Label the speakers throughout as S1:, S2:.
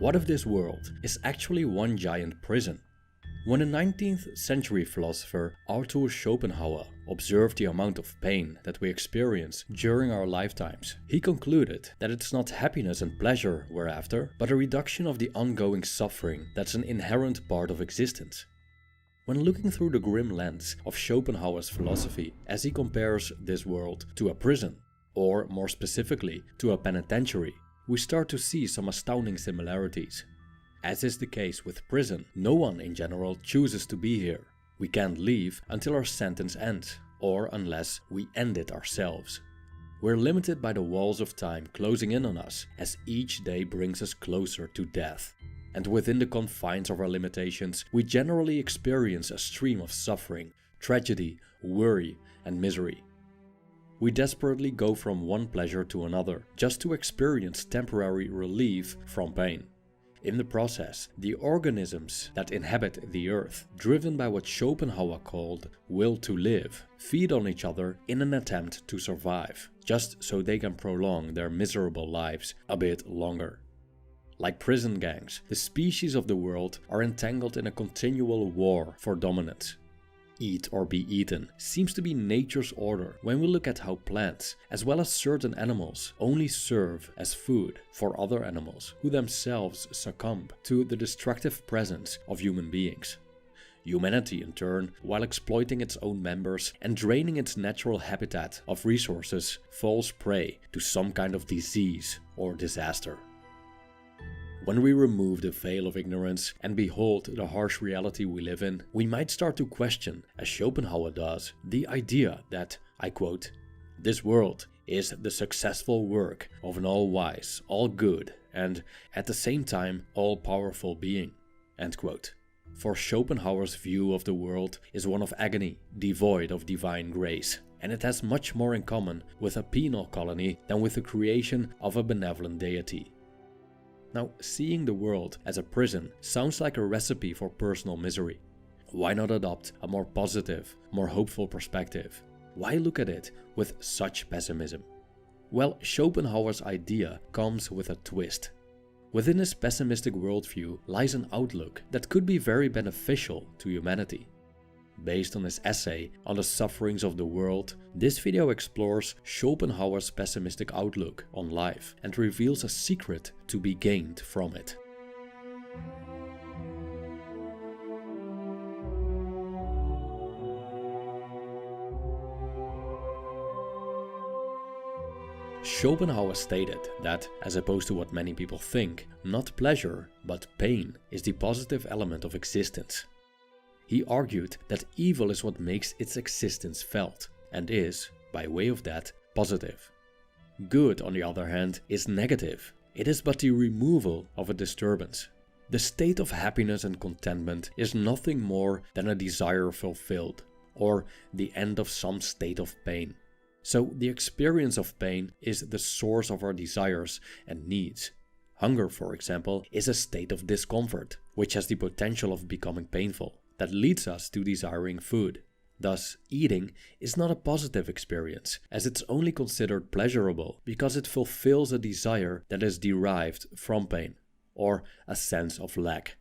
S1: What if this world is actually one giant prison? When the 19th century philosopher Arthur Schopenhauer observed the amount of pain that we experience during our lifetimes, he concluded that it's not happiness and pleasure we're after, but a reduction of the ongoing suffering that's an inherent part of existence. When looking through the grim lens of Schopenhauer's philosophy as he compares this world to a prison, or more specifically to a penitentiary, we start to see some astounding similarities. As is the case with prison, no one in general chooses to be here. We can't leave until our sentence ends, or unless we end it ourselves. We're limited by the walls of time closing in on us as each day brings us closer to death. And within the confines of our limitations, we generally experience a stream of suffering, tragedy, worry, and misery. We desperately go from one pleasure to another just to experience temporary relief from pain. In the process, the organisms that inhabit the earth, driven by what Schopenhauer called will to live, feed on each other in an attempt to survive, just so they can prolong their miserable lives a bit longer. Like prison gangs, the species of the world are entangled in a continual war for dominance. Eat or be eaten seems to be nature's order when we look at how plants, as well as certain animals, only serve as food for other animals who themselves succumb to the destructive presence of human beings. Humanity, in turn, while exploiting its own members and draining its natural habitat of resources, falls prey to some kind of disease or disaster. When we remove the veil of ignorance and behold the harsh reality we live in, we might start to question, as Schopenhauer does, the idea that, I quote, "This world is the successful work of an all-wise, all-good, and at the same time all-powerful being." End quote. For Schopenhauer's view of the world is one of agony, devoid of divine grace, and it has much more in common with a penal colony than with the creation of a benevolent deity. Now, seeing the world as a prison sounds like a recipe for personal misery. Why not adopt a more positive, more hopeful perspective? Why look at it with such pessimism? Well, Schopenhauer's idea comes with a twist. Within his pessimistic worldview lies an outlook that could be very beneficial to humanity. Based on his essay on the sufferings of the world, this video explores Schopenhauer's pessimistic outlook on life and reveals a secret to be gained from it. Schopenhauer stated that, as opposed to what many people think, not pleasure, but pain is the positive element of existence. He argued that evil is what makes its existence felt, and is, by way of that, positive. Good, on the other hand, is negative. It is but the removal of a disturbance. The state of happiness and contentment is nothing more than a desire fulfilled, or the end of some state of pain. So the experience of pain is the source of our desires and needs. Hunger, for example, is a state of discomfort, which has the potential of becoming painful. That leads us to desiring food. Thus, eating is not a positive experience, as it's only considered pleasurable because it fulfills a desire that is derived from pain, or a sense of lack.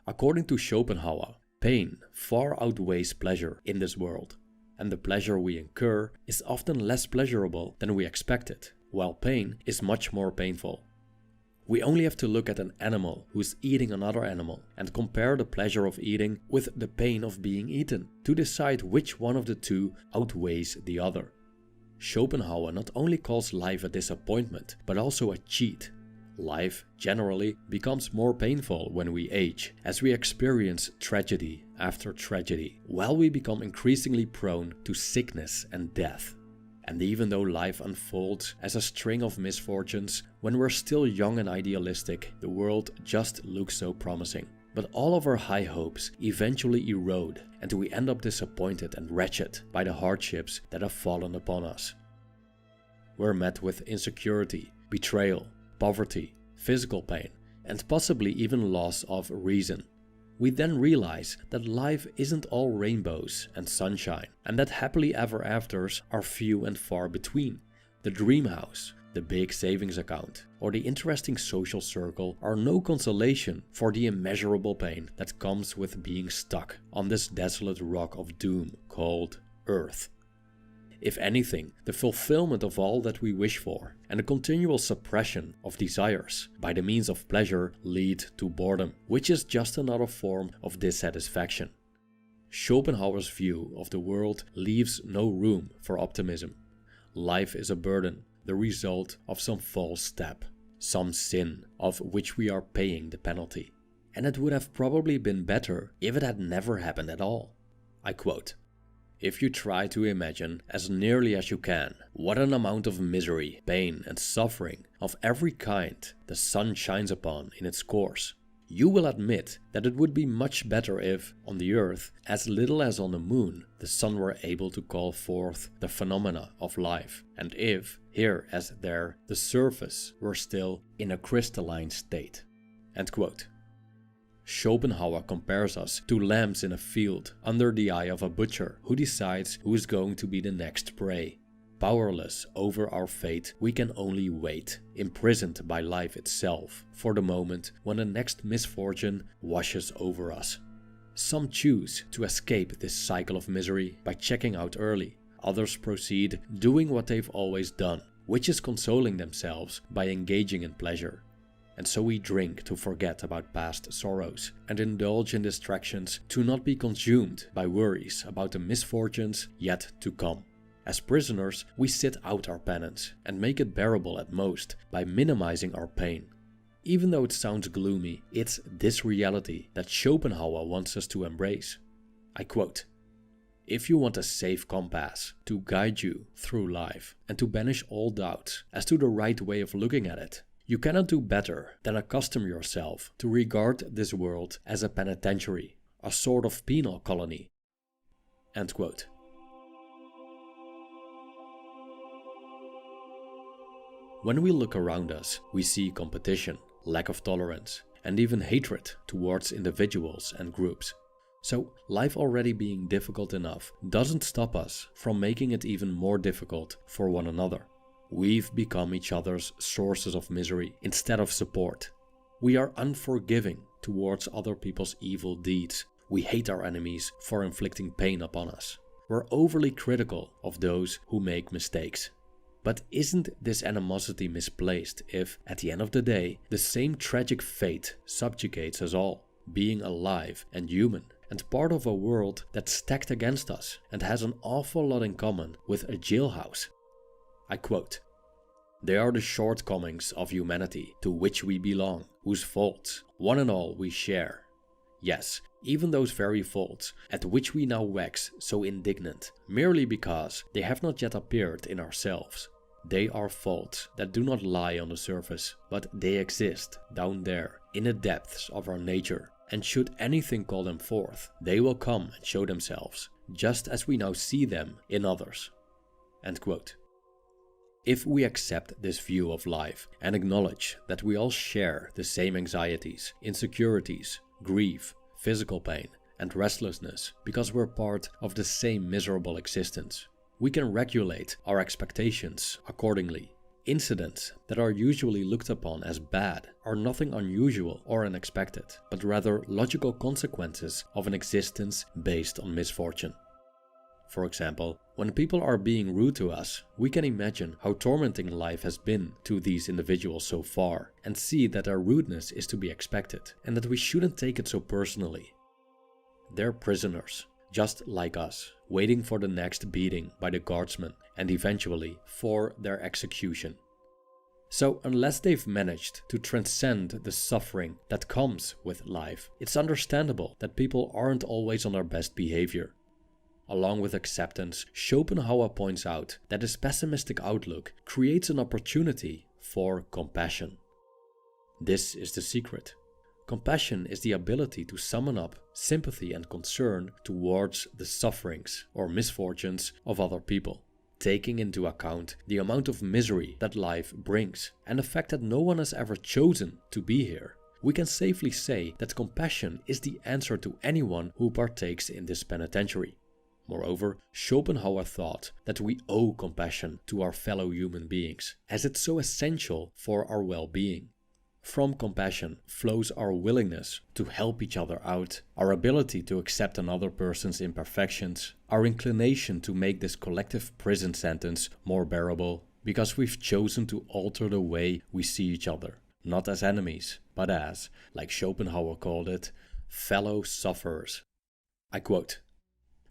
S1: According to Schopenhauer, pain far outweighs pleasure in this world, and the pleasure we incur is often less pleasurable than we expected, while pain is much more painful. We only have to look at an animal who's eating another animal and compare the pleasure of eating with the pain of being eaten to decide which one of the two outweighs the other. Schopenhauer not only calls life a disappointment, but also a cheat. Life generally becomes more painful when we age, as we experience tragedy after tragedy, while we become increasingly prone to sickness and death. And even though life unfolds as a string of misfortunes, when we're still young and idealistic, the world just looks so promising. But all of our high hopes eventually erode, and we end up disappointed and wretched by the hardships that have fallen upon us. We're met with insecurity, betrayal, poverty, physical pain, and possibly even loss of reason. We then realize that life isn't all rainbows and sunshine, and that happily ever afters are few and far between. The dream house, the big savings account, or the interesting social circle are no consolation for the immeasurable pain that comes with being stuck on this desolate rock of doom called Earth. If anything, the fulfillment of all that we wish for and the continual suppression of desires by the means of pleasure lead to boredom, which is just another form of dissatisfaction. Schopenhauer's view of the world leaves no room for optimism. Life is a burden, the result of some false step, some sin of which we are paying the penalty. And it would have probably been better if it had never happened at all. I quote, "If you try to imagine, as nearly as you can, what an amount of misery, pain and suffering of every kind the sun shines upon in its course, you will admit that it would be much better if, on the earth, as little as on the moon, the sun were able to call forth the phenomena of life, and if, here as there, the surface were still in a crystalline state." End quote. Schopenhauer compares us to lambs in a field under the eye of a butcher who decides who is going to be the next prey. Powerless over our fate, we can only wait, imprisoned by life itself, for the moment when the next misfortune washes over us. Some choose to escape this cycle of misery by checking out early. Others proceed doing what they've always done, which is consoling themselves by engaging in pleasure. And so we drink to forget about past sorrows and indulge in distractions to not be consumed by worries about the misfortunes yet to come. As prisoners, we sit out our penance and make it bearable at most by minimizing our pain. Even though it sounds gloomy, it's this reality that Schopenhauer wants us to embrace. I quote, "If you want a safe compass to guide you through life and to banish all doubts as to the right way of looking at it, you cannot do better than accustom yourself to regard this world as a penitentiary, a sort of penal colony." End quote. When we look around us, we see competition, lack of tolerance, and even hatred towards individuals and groups. So, life already being difficult enough doesn't stop us from making it even more difficult for one another. We've become each other's sources of misery instead of support. We are unforgiving towards other people's evil deeds. We hate our enemies for inflicting pain upon us. We're overly critical of those who make mistakes. But isn't this animosity misplaced if, at the end of the day, the same tragic fate subjugates us all, being alive and human, and part of a world that's stacked against us and has an awful lot in common with a jailhouse? I quote, "They are the shortcomings of humanity to which we belong, whose faults, one and all, we share. Yes, even those very faults at which we now wax so indignant, merely because they have not yet appeared in ourselves. They are faults that do not lie on the surface, but they exist down there in the depths of our nature, and should anything call them forth, they will come and show themselves, just as we now see them in others." End quote. If we accept this view of life and acknowledge that we all share the same anxieties, insecurities, grief, physical pain, and restlessness because we're part of the same miserable existence, we can regulate our expectations accordingly. Incidents that are usually looked upon as bad are nothing unusual or unexpected, but rather logical consequences of an existence based on misfortune. For example, when people are being rude to us, we can imagine how tormenting life has been to these individuals so far and see that their rudeness is to be expected and that we shouldn't take it so personally. They're prisoners, just like us, waiting for the next beating by the guardsmen and eventually for their execution. So unless they've managed to transcend the suffering that comes with life, it's understandable that people aren't always on their best behavior. Along with acceptance, Schopenhauer points out that this pessimistic outlook creates an opportunity for compassion. This is the secret. Compassion is the ability to summon up sympathy and concern towards the sufferings or misfortunes of other people, taking into account the amount of misery that life brings and the fact that no one has ever chosen to be here. We can safely say that compassion is the answer to anyone who partakes in this penitentiary. Moreover, Schopenhauer thought that we owe compassion to our fellow human beings, as it's so essential for our well-being. From compassion flows our willingness to help each other out, our ability to accept another person's imperfections, our inclination to make this collective prison sentence more bearable, because we've chosen to alter the way we see each other, not as enemies, but as, like Schopenhauer called it, fellow sufferers. I quote,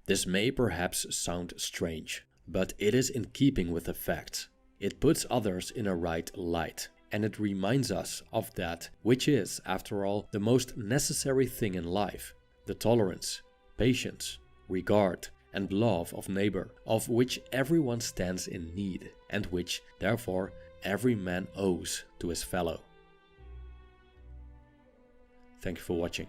S1: "This may perhaps sound strange, but it is in keeping with the facts. It puts others in a right light, and it reminds us of that which is, after all, the most necessary thing in life, the tolerance, patience, regard, and love of neighbor, of which everyone stands in need, and which, therefore, every man owes to his fellow." Thank you for watching.